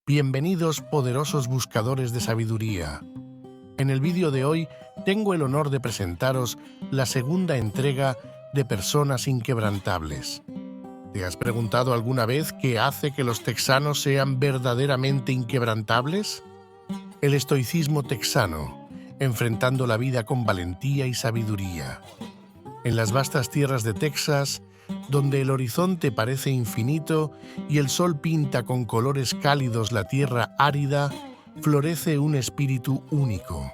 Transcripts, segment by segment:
Bienvenidos, poderosos buscadores de sabiduría. En el vídeo de hoy tengo el honor de presentaros la segunda entrega de Personas Inquebrantables. ¿Te has preguntado alguna vez qué hace que los texanos sean verdaderamente inquebrantables? El estoicismo texano, enfrentando la vida con valentía y sabiduría. En las vastas tierras de Texas, donde el horizonte parece infinito y el sol pinta con colores cálidos la tierra árida, florece un espíritu único.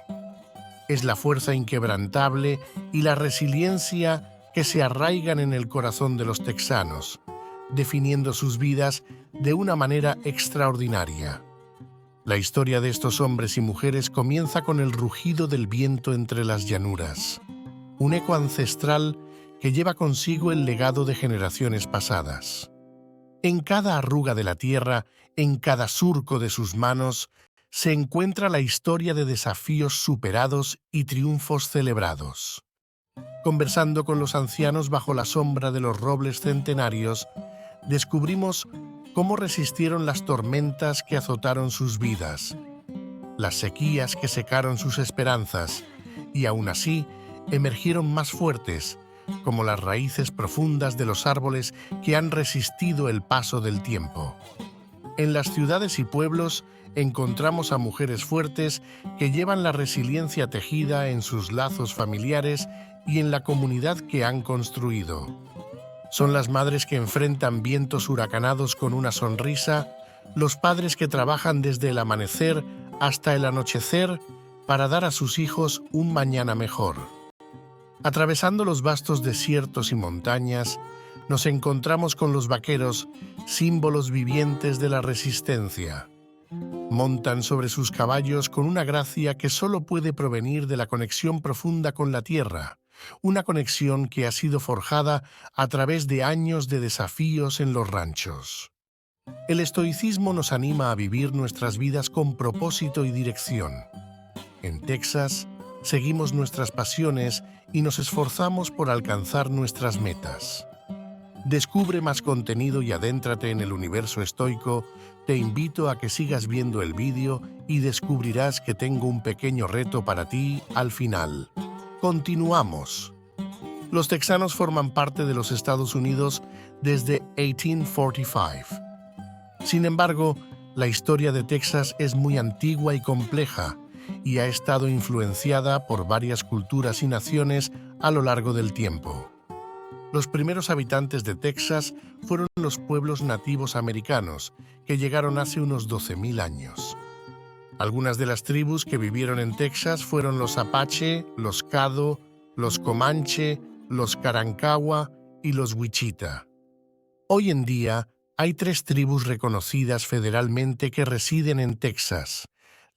Es la fuerza inquebrantable y la resiliencia que se arraigan en el corazón de los texanos, definiendo sus vidas de una manera extraordinaria. La historia de estos hombres y mujeres comienza con el rugido del viento entre las llanuras, un eco ancestral que lleva consigo el legado de generaciones pasadas. En cada arruga de la tierra, en cada surco de sus manos, se encuentra la historia de desafíos superados y triunfos celebrados. Conversando con los ancianos bajo la sombra de los robles centenarios, descubrimos cómo resistieron las tormentas que azotaron sus vidas, las sequías que secaron sus esperanzas, y aún así emergieron más fuertes, como las raíces profundas de los árboles que han resistido el paso del tiempo. En las ciudades y pueblos encontramos a mujeres fuertes que llevan la resiliencia tejida en sus lazos familiares y en la comunidad que han construido. Son las madres que enfrentan vientos huracanados con una sonrisa, los padres que trabajan desde el amanecer hasta el anochecer para dar a sus hijos un mañana mejor. Atravesando los vastos desiertos y montañas, nos encontramos con los vaqueros, símbolos vivientes de la resistencia. Montan sobre sus caballos con una gracia que solo puede provenir de la conexión profunda con la tierra, una conexión que ha sido forjada a través de años de desafíos en los ranchos. El estoicismo nos anima a vivir nuestras vidas con propósito y dirección. En Texas, seguimos nuestras pasiones y nos esforzamos por alcanzar nuestras metas. Descubre más contenido y adéntrate en el universo estoico. Te invito a que sigas viendo el vídeo y descubrirás que tengo un pequeño reto para ti al final. Continuamos. Los texanos forman parte de los Estados Unidos desde 1845. Sin embargo, la historia de Texas es muy antigua y compleja, y ha estado influenciada por varias culturas y naciones a lo largo del tiempo. Los primeros habitantes de Texas fueron los pueblos nativos americanos, que llegaron hace unos 12,000 años. Algunas de las tribus que vivieron en Texas fueron los Apache, los Caddo, los Comanche, los Karankawa y los Wichita. Hoy en día hay 3 tribus reconocidas federalmente que residen en Texas: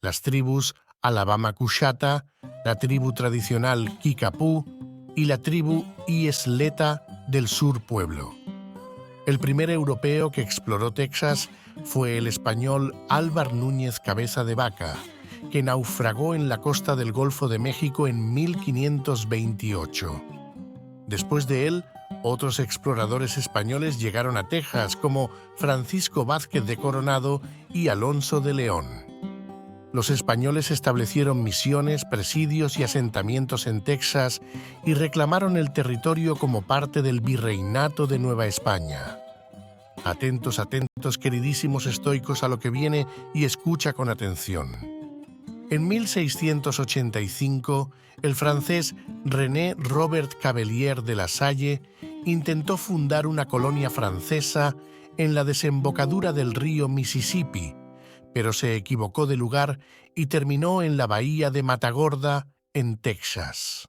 las tribus Alabama Coushatta, la tribu tradicional Kickapoo y la tribu Iesleta del Sur Pueblo. El primer europeo que exploró Texas fue el español Álvar Núñez Cabeza de Vaca, que naufragó en la costa del Golfo de México en 1528. Después de él, otros exploradores españoles llegaron a Texas, como Francisco Vázquez de Coronado y Alonso de León. Los españoles establecieron misiones, presidios y asentamientos en Texas y reclamaron el territorio como parte del virreinato de Nueva España. Atentos, queridísimos estoicos, a lo que viene y escucha con atención. En 1685, el francés René Robert Cavelier de La Salle intentó fundar una colonia francesa en la desembocadura del río Mississippi, pero se equivocó de lugar y terminó en la bahía de Matagorda, en Texas.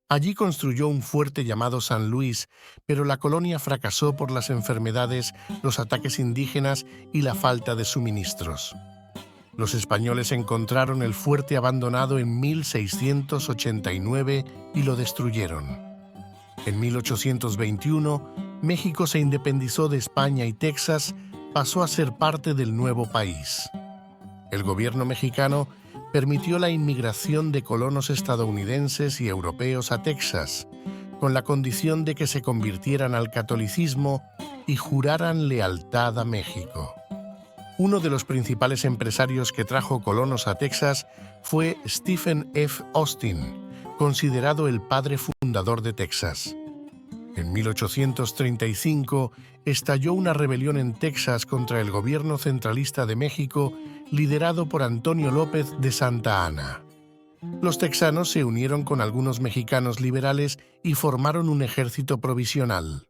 Allí construyó un fuerte llamado San Luis, pero la colonia fracasó por las enfermedades, los ataques indígenas y la falta de suministros. Los españoles encontraron el fuerte abandonado en 1689 y lo destruyeron. En 1821, México se independizó de España y Texas pasó a ser parte del nuevo país. El gobierno mexicano permitió la inmigración de colonos estadounidenses y europeos a Texas, con la condición de que se convirtieran al catolicismo y juraran lealtad a México. Uno de los principales empresarios que trajo colonos a Texas fue Stephen F. Austin, considerado el padre fundador de Texas. En 1835 estalló una rebelión en Texas contra el gobierno centralista de México, liderado por Antonio López de Santa Anna. Los texanos se unieron con algunos mexicanos liberales y formaron un ejército provisional.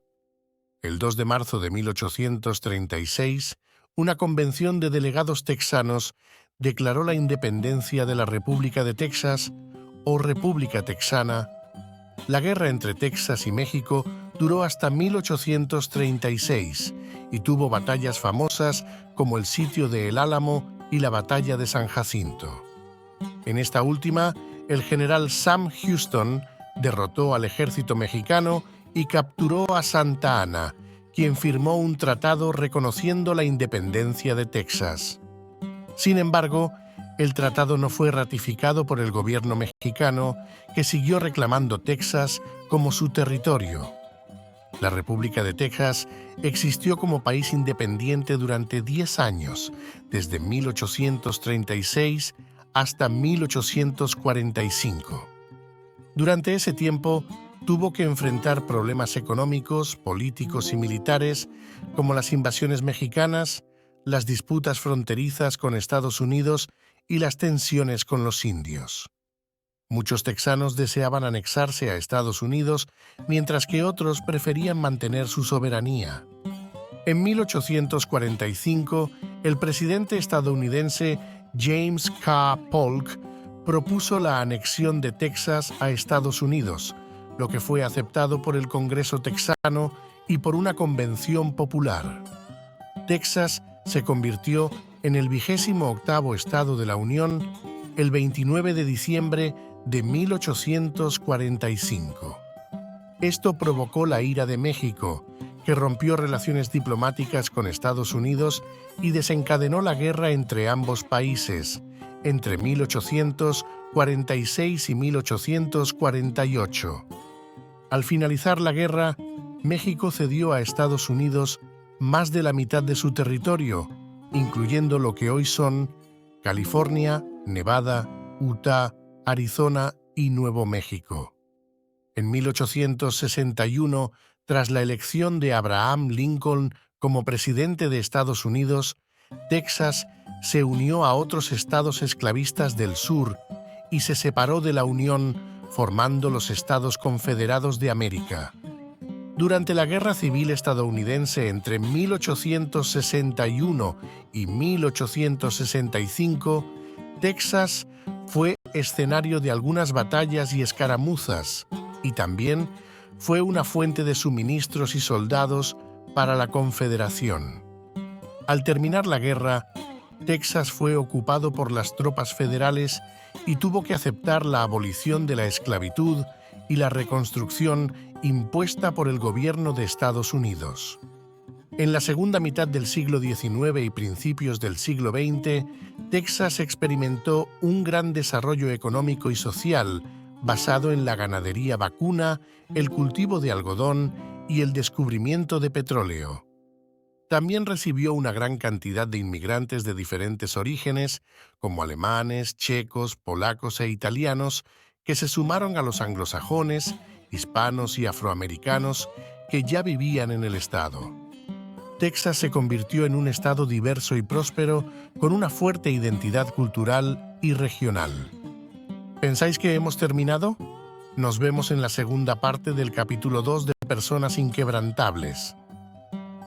El 2 de marzo de 1836, una convención de delegados texanos declaró la independencia de la República de Texas, o República Texana. La guerra entre Texas y México duró hasta 1836 y tuvo batallas famosas como el sitio de El Álamo y la batalla de San Jacinto. En esta última, el general Sam Houston derrotó al ejército mexicano y capturó a Santa Anna, quien firmó un tratado reconociendo la independencia de Texas. Sin embargo, el tratado no fue ratificado por el gobierno mexicano, que siguió reclamando Texas como su territorio. La República de Texas existió como país independiente durante 10 años, desde 1836 hasta 1845. Durante ese tiempo, tuvo que enfrentar problemas económicos, políticos y militares, como las invasiones mexicanas, las disputas fronterizas con Estados Unidos y las tensiones con los indios. Muchos texanos deseaban anexarse a Estados Unidos, mientras que otros preferían mantener su soberanía. En 1845, el presidente estadounidense James K. Polk propuso la anexión de Texas a Estados Unidos, lo que fue aceptado por el Congreso texano y por una convención popular. Texas se convirtió en el 28º estado de la Unión el 29 de diciembre de 1845. Esto provocó la ira de México, que rompió relaciones diplomáticas con Estados Unidos y desencadenó la guerra entre ambos países, entre 1846 y 1848. Al finalizar la guerra, México cedió a Estados Unidos más de la mitad de su territorio, incluyendo lo que hoy son California, Nevada, Utah, Arizona y Nuevo México. En 1861, tras la elección de Abraham Lincoln como presidente de Estados Unidos, Texas se unió a otros estados esclavistas del sur y se separó de la Unión, formando los Estados Confederados de América. Durante la Guerra Civil estadounidense entre 1861 y 1865, Texas fue escenario de algunas batallas y escaramuzas, y también fue una fuente de suministros y soldados para la Confederación. Al terminar la guerra, Texas fue ocupado por las tropas federales y tuvo que aceptar la abolición de la esclavitud y la reconstrucción impuesta por el gobierno de Estados Unidos. En la segunda mitad del siglo XIX y principios del siglo XX, Texas experimentó un gran desarrollo económico y social basado en la ganadería vacuna, el cultivo de algodón y el descubrimiento de petróleo. También recibió una gran cantidad de inmigrantes de diferentes orígenes, como alemanes, checos, polacos e italianos, que se sumaron a los anglosajones, hispanos y afroamericanos que ya vivían en el estado. Texas se convirtió en un estado diverso y próspero, con una fuerte identidad cultural y regional. ¿Pensáis que hemos terminado? Nos vemos en la segunda parte del capítulo 2 de Personas Inquebrantables.